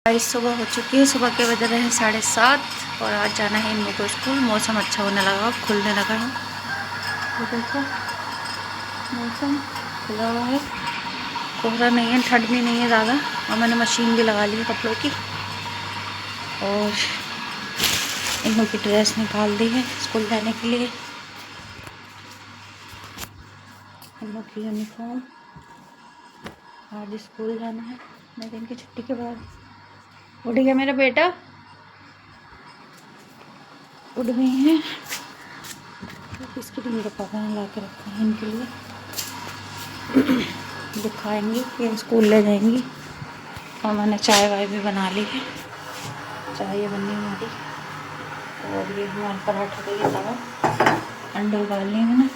आज सुबह हो चुकी है। सुबह के बज रहे हैं 7:30 और आज जाना है इन लोगों को स्कूल। मौसम अच्छा होने लगा, खुलने लगा है। तो देखो मौसम खुला हुआ है, कोहरा नहीं है, ठंड भी नहीं है ज़्यादा। और मैंने मशीन भी लगा ली है कपड़ों की और इन लोगों की ड्रेस निकाल दी है स्कूल जाने के लिए। इन लोग की यूनिफॉर्म, आज स्कूल जाना है 9 दिन की छुट्टी के बाद। उठ गया मेरा बेटा, उठ गई हैं। बिस्किट मेरे पापा ने ला के रखा है इनके लिए, दिखाएंगी कि स्कूल ले जाएंगी। और मैंने चाय वाय भी बना ली है, चाय ये बननी हमारी। और ये हमारे पराठा का ये तवा, अंडे उबाल लिए मैंने।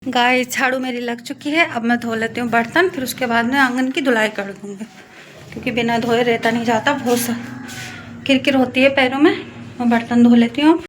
गाय झाड़ू मेरी लग चुकी है। अब मैं धो लेती हूँ बर्तन, फिर उसके बाद में आंगन की धुलाई कर दूँगी, क्योंकि बिना धोए रहता नहीं जाता, बहुत सा किरकिर होती है पैरों में। मैं बर्तन धो लेती हूँ।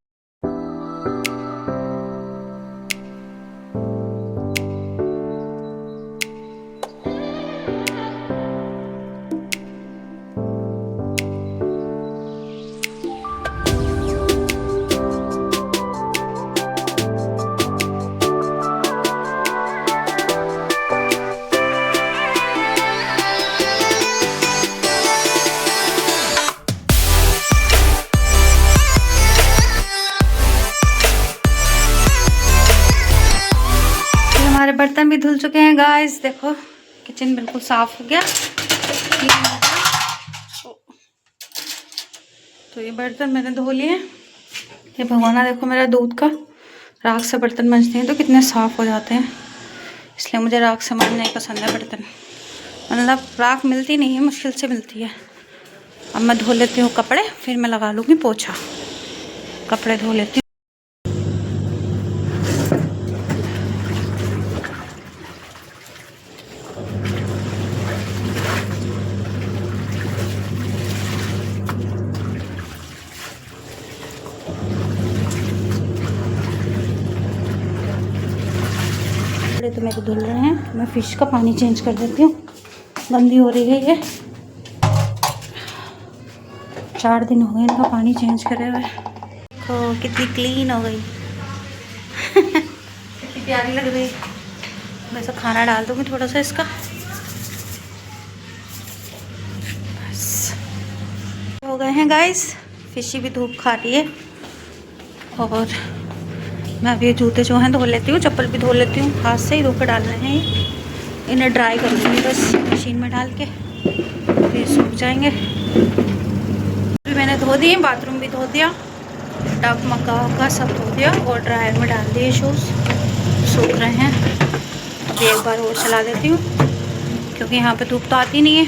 हमारे बर्तन भी धुल चुके हैं गाइस। देखो किचन बिल्कुल साफ हो गया। तो ये बर्तन मैंने धो लिए। ये भगोना देखो मेरा दूध का, राख से बर्तन मांजते हैं तो कितने साफ हो जाते हैं, इसलिए मुझे राख से मांजना नहीं पसंद है बर्तन। मतलब राख मिलती नहीं है, मुश्किल से मिलती है। अब मैं धो लेती हूँ कपड़े, फिर मैं लगा लूँगी पोछा। कपड़े धो लेती हूँ। तो मेरे धुल रहे हैं, मैं फिश का पानी चेंज कर देती हूँ, गंदी हो रही है ये। 4 दिन हो गए इनका पानी चेंज करे हुए। देखो कितनी क्लीन हो गई कितनी प्यारी लग रही। मैं सब खाना डाल दूँगी थोड़ा सा इसका, बस हो गए हैं गाइस। फिशी भी धूप खा रही है और मैं अभी जूते जो हैं धो लेती हूँ, चप्पल भी धो लेती हूँ। हाथ से ही धो कर डालने हैं ये, इन्हें ड्राई कर दूँगी बस मशीन में डाल के, फिर सूख जाएंगे। भी मैंने धो दिए, बाथरूम भी धो दिया, टब मक्का वक्का सब धो दिया और ड्रायर में डाल दिए शूज़, सूख रहे हैं। अभी एक बार और चला देती हूँ, क्योंकि यहाँ पे धूप तो आती नहीं है,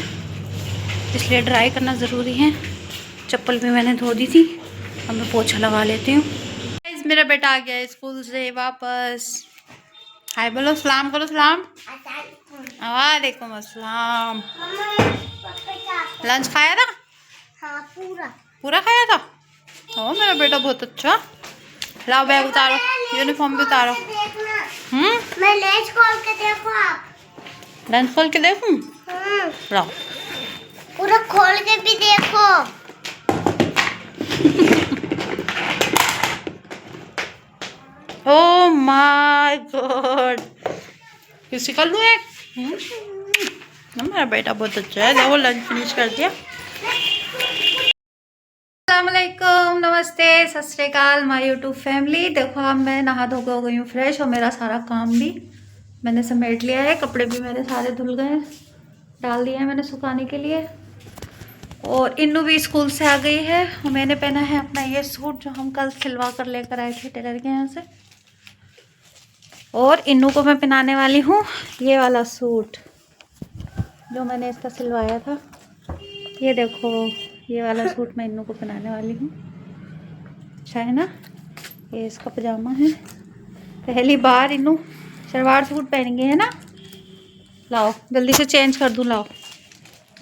इसलिए ड्राई करना ज़रूरी है। चप्पल भी मैंने धो दी थी, अब मैं पोछा लगा लेती हूँ। मेरा बेटा आ गया है स्कूल से वापस। हाय बोलो, सलाम करो, सलाम। वालेकुम अस्सलाम। लंच खाया था? हाँ, पूरा पूरा खाया था? ओ मेरा बेटा बहुत अच्छा। लाओ बैग उतारो, यूनिफॉर्म भी उतारो। मैं लंच खोल के देखो आप। लंच खोल के देखूं? लाओ पूरा खोल के भी देखो। ओ माय गॉड, किसी कर लूं एक? मेरा बेटा बहुत अच्छा है। देखो लंच फिनिश कर दिया। अस्सलामुअलैकुम, नमस्ते, सत श्री अकाल माय यूट्यूब फैमिली। देखो अब मैं नहा धो के हो गई हूँ फ्रेश और मेरा सारा काम भी मैंने समेट लिया है। कपड़े भी मेरे सारे धुल गए, डाल दिए हैं मैंने सुखाने के लिए। और इन्नू भी स्कूल से आ गई है और मैंने पहना है अपना ये सूट जो हम कल सिलवा कर लेकर आए थे टेलर के यहाँ से। और इन्नू को मैं पहनाने वाली हूँ ये वाला सूट जो मैंने इसका सिलवाया था। ये देखो, ये वाला सूट मैं इन्नू को पहनाने वाली हूँ। अच्छा है ना? ये इसका पजामा है। पहली बार इन्नू सलवार सूट पहनेंगे, है ना? लाओ जल्दी से चेंज कर दूँ। लाओ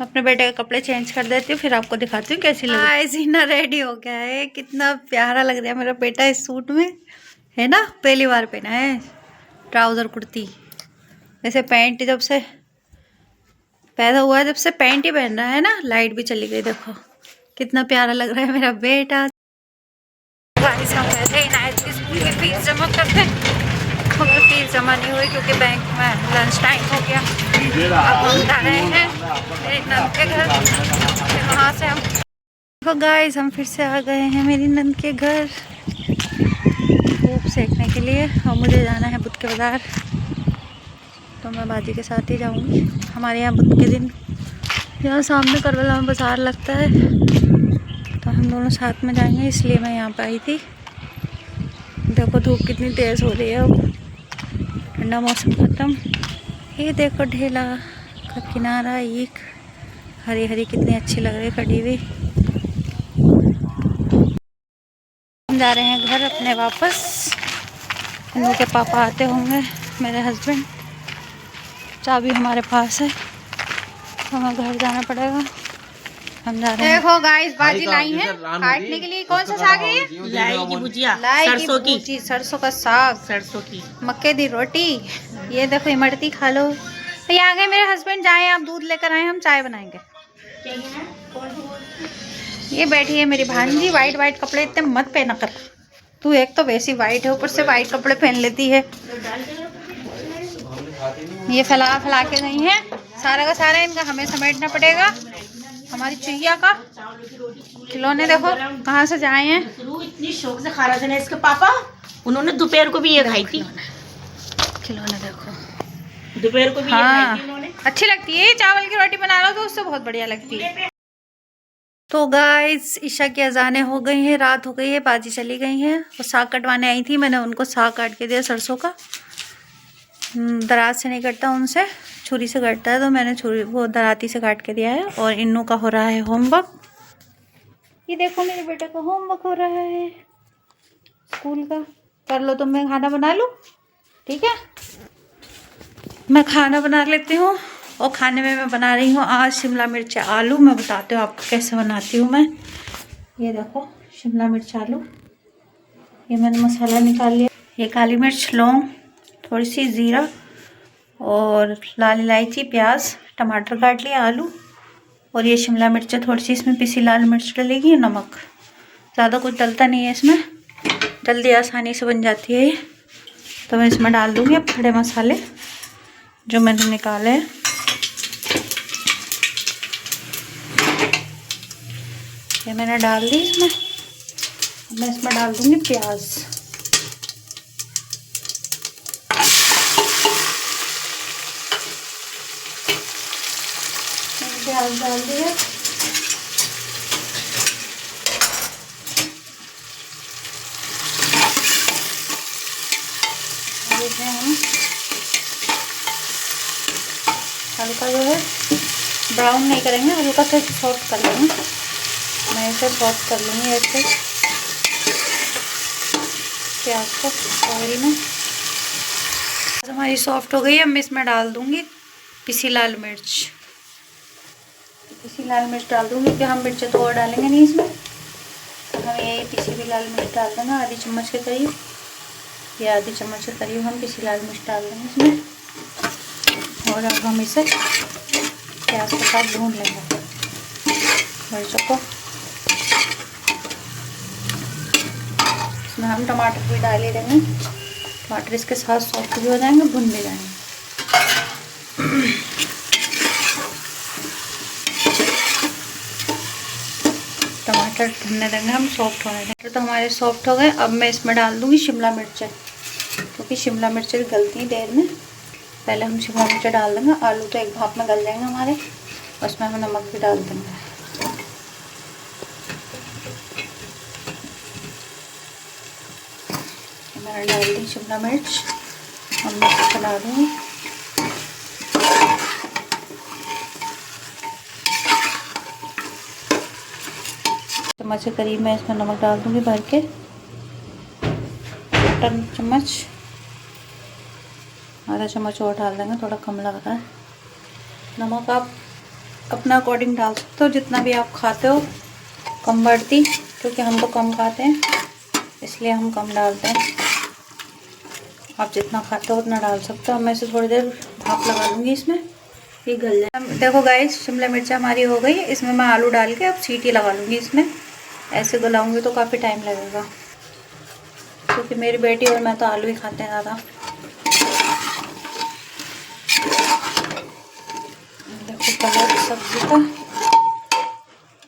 अपने बेटे के कपड़े चेंज कर देती हूँ, फिर आपको दिखाती हूँ कैसी लग रही है। जीना रेडी हो गया है, कितना प्यारा लग रहा है मेरा बेटा इस सूट में, है ना? पहली बार पहना है ट्राउज़र कुर्ती। वैसे पैंट जब से पैदा हुआ है जब से पैंट ही पहन रहा है ना। लाइट भी चली गई, देखो कितना प्यारा लग रहा है मेरा बेटा। गाइस हम वैसे ही नाइट की स्कूल की फीस जमा करते मगर फीस जमा नहीं हुई क्योंकि बैंक में लंच टाइम हो गया। अब हम जा रहे हैं मेरी नंद के घर, फिर वहाँ से हम देखो गाइस हम फिर से आ गए हैं मेरी नंद के घर धूप सेकने के लिए। और मुझे जाना है बुध के बाज़ार, तो मैं बाजी के साथ ही जाऊंगी। हमारे यहाँ बुध के दिन यहाँ सामने करबला में बाज़ार लगता है, तो हम दोनों साथ में जाएंगे, इसलिए मैं यहाँ पे आई थी। देखो धूप कितनी तेज़ हो रही है, अब ठंडा मौसम ख़त्म। ये देखो ढेला का किनारा, एक हरी हरी कितनी अच्छी लग रही है खड़ी हुई। हम जा रहे हैं घर अपने वापस। इन्नू के पापा आते होंगे, मेरे हस्बैंड। चाबी हमारे पास है, तो हमें घर जाना पड़ेगा। हम जा रहे हैं। देखो गाइस बाजी लाई है काटने के लिए। कौन सा साग है ये? लाई की भुजिया, लाई की सरसों की, भुजी, सरसों का साग, सरसों की मक्के दी रोटी। ये देखो इमरती खा लो। तो ये आ गए मेरे हस्बैंड, जाए आप दूध लेकर आए, हम चाय बनाएंगे। ये बैठी है मेरी भांजी। वाइट वाइट कपड़े इतने मत पहना कर तू, एक तो वैसी वाइट है ऊपर से वाइट कपड़े पहन लेती है। ये फैला फैला के गई है, सारा का सारा इनका हमें समेटना पड़ेगा। हमारी चुईया का खिलौने देखो कहाँ से जाए हैं। इतनी शौक से खा रहे थे ना इसके पापा, उन्होंने दोपहर को भी ये खाई थी। खिलौने देखो, दोपहर को भी ये खाई थी उन्होंने। अच्छी लगती है। चावल की रोटी बना लो तो उससे बहुत बढ़िया लगती है। तो गाइस ईशा की अजानें हो गई हैं, रात हो गई है, बाजी चली गई हैं। वो साग कटवाने आई थी, मैंने उनको साग काट के दिया सरसों का। दराज से नहीं कटता, उनसे छुरी से कटता है, तो मैंने छुरी वो दराती से काट के दिया है। और इन्नू का हो रहा है होमवर्क। ये देखो मेरे बेटे का होमवर्क हो रहा है स्कूल का। कर लो तुम, मैं खाना बना लूँ? ठीक है, मैं खाना बना लेती हूँ। और खाने में मैं बना रही हूँ आज शिमला मिर्च आलू। मैं बताती हूँ आपको कैसे बनाती हूँ मैं। ये देखो शिमला मिर्च आलू, ये मैंने मसाला निकाल लिया। ये काली मिर्च, लौंग, थोड़ी सी ज़ीरा और लाल इलायची, प्याज, टमाटर काट लिया, आलू और ये शिमला मिर्च थोड़ी सी इसमें पिसी लाल मिर्च डलेगी, नमक। ज़्यादा कुछ डलता नहीं है इसमें, जल्दी आसानी से बन जाती है ये। तो मैं इसमें डाल दूँगी अब खड़े मसाले जो मैंने निकाले हैं। ये मैंने डाल दी इसमें। मैं इसमें डाल दूँगी प्याज। प्याज डाल दिया। हम हल्का जो है ब्राउन नहीं करेंगे, हल्का सा सॉफ्ट कर लेंगे। मैं इसे सॉफ्ट कर लूँगी ऐसे। प्याज को ऑयल में। हमारी सॉफ्ट हो गई है। मैं इसमें डाल दूंगी पिसी लाल मिर्च। पिसी लाल मिर्च डाल दूंगी क्योंकि हम मिर्चें तो और डालेंगे नहीं इसमें, तो हम यही पिसी हुई लाल मिर्च डाल देंगे आधी चम्मच के करीब, या आधी चम्मच के करीब हम पिसी लाल मिर्च डाल देंगे इसमें। और अब हम इसे प्याज के साथ भून लेंगे मिर्चों को। इसमें हम टमाटर भी डाल ही देंगे, टमाटर इसके साथ सॉफ्ट भी हो जाएंगे, भुन भी जाएंगे। टमाटर भुनने देंगे हम, सॉफ्ट होने देंगे। तो हमारे सॉफ्ट हो गए। अब मैं इसमें डाल दूंगी शिमला मिर्चें, क्योंकि शिमला मिर्चें गलती हैं देर में। पहले हम शिमला मिर्चें डाल देंगे, आलू तो एक भाप में गल जाएंगे हमारे। उसमें हम नमक भी डाल देंगे। मैंने डाल दी शिमला मिर्च, हम मिर्च चला दूँगी। चम्मच के करीब मैं इसमें नमक डाल दूँगी भर के, 1 चम्मच, आधा चम्मच और डाल देंगे, थोड़ा कम लग रहा है नमक। आप अपना अकॉर्डिंग डाल सकते हो, जितना भी आप खाते हो, कम बढ़ती, क्योंकि हम तो कम खाते हैं इसलिए हम कम डालते हैं। आप जितना खाते हो उतना डाल सकते हो। मैं इसे थोड़ी देर भाप लगा लूँगी इसमें, ये गल जाए। देखो गाइस, शिमला मिर्च हमारी हो गई। इसमें मैं आलू डाल के अब सीटी लगा लूँगी इसमें। ऐसे गलाऊँगी तो काफ़ी टाइम लगेगा, क्योंकि मेरी बेटी और मैं तो आलू ही खाते हैं ज़्यादा। देखो कलर सब्जी का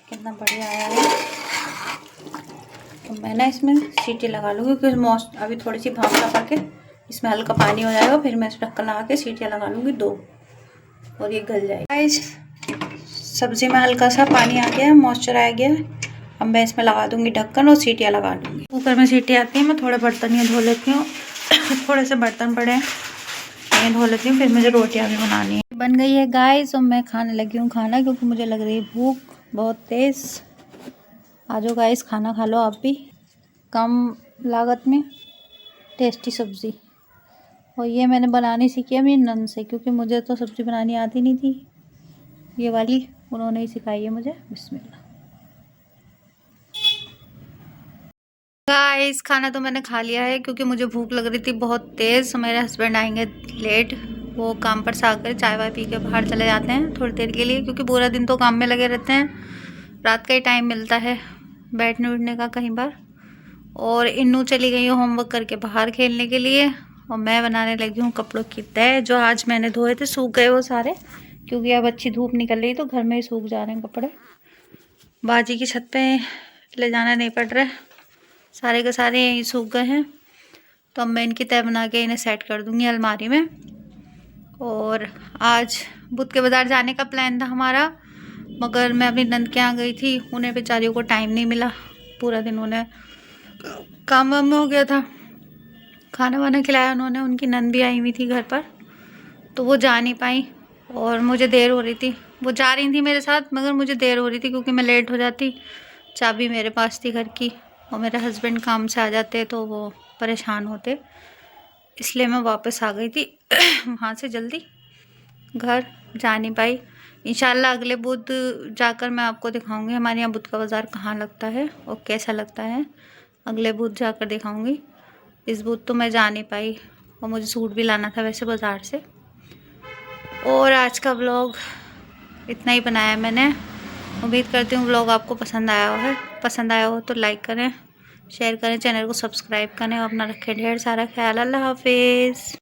कितना बढ़िया आया है। तो मैं ना इसमें सीटी लगा लूँगी, क्योंकि अभी थोड़ी सी भाप लगा के इसमें हल्का पानी हो जाएगा, फिर मैं इसे ढक्कन लगा के सीटियाँ लगा लूँगी 2, और ये गल जाएगा। इस सब्ज़ी में हल्का सा पानी आ गया है, मॉइस्चर आ गया है। अब मैं इसमें लगा दूँगी ढक्कन और सीटियाँ लगा लूँगी। कुकर में सीटी आती है, मैं थोड़े बर्तन ये धो लेती हूँ। थोड़े से बर्तन पड़े हैं, ये धो लेती हूँ, फिर मुझे रोटियाँ भी बनानी है। बन गई है गाइस, और मैं खाने लगी हूँ खाना, क्योंकि मुझे लग रही है भूख बहुत तेज़। आ जाओ गाइस, खाना खा लो आप भी, कम लागत में टेस्टी सब्ज़ी। और ये मैंने बनानी सीखी है मेरी नन से, क्योंकि मुझे तो सब्ज़ी बनानी आती नहीं थी। ये वाली उन्होंने ही सिखाई है मुझे। बिस्मिल्लाह। गाइस, खाना तो मैंने खा लिया है, क्योंकि मुझे भूख लग रही थी बहुत तेज़। मेरे हस्बैंड आएंगे लेट, वो काम पर से आकर चाय वाय पी के बाहर चले जाते हैं थोड़ी देर के लिए, क्योंकि पूरा दिन तो काम में लगे रहते हैं। रात का ही टाइम मिलता है बैठने उठने का कहीं बार। और इन्नू चली गई हूँ होमवर्क करके बाहर खेलने के लिए, और मैं बनाने लगी हूँ कपड़ों की तह। जो आज मैंने धोए थे सूख गए वो सारे, क्योंकि अब अच्छी धूप निकल रही तो घर में ही सूख जा रहे हैं कपड़े। बाजी की छत पे ले जाना नहीं पड़ रहा है, सारे के सारे यहीं सूख गए हैं। तो अब मैं इनकी तह बना के इन्हें सेट कर दूँगी अलमारी में। और आज बुध के बाज़ार जाने का प्लान था हमारा, मगर मैं अपनी नंद के यहाँ गई थी, उन्हें बेचारियों को टाइम नहीं मिला। पूरा दिन उन्हें काम वाम में हो गया था, खाना वाना खिलाया उन्होंने। उनकी नंद भी आई हुई थी घर पर, तो वो जा नहीं पाई, और मुझे देर हो रही थी। वो जा रही थी मेरे साथ, मगर मुझे देर हो रही थी, क्योंकि मैं लेट हो जाती। चाबी मेरे पास थी घर की, और मेरे हस्बैंड काम से आ जाते तो वो परेशान होते, इसलिए मैं वापस आ गई थी वहाँ से जल्दी, घर जा नहीं पाई। इंशाल्लाह अगले बुध जाकर मैं आपको दिखाऊंगी हमारे यहाँ बुध का बाज़ार कहाँ लगता है और कैसा लगता है। अगले बुध जाकर दिखाऊंगी। इस बुध तो मैं जा नहीं पाई, और मुझे सूट भी लाना था वैसे बाज़ार से। और आज का व्लॉग इतना ही बनाया मैंने। उम्मीद करती हूँ व्लॉग आपको पसंद आया हो तो लाइक करें, शेयर करें, चैनल को सब्सक्राइब करें, और अपना रखें ढेर सारा ख्याल। अल्लाह हाफिज़।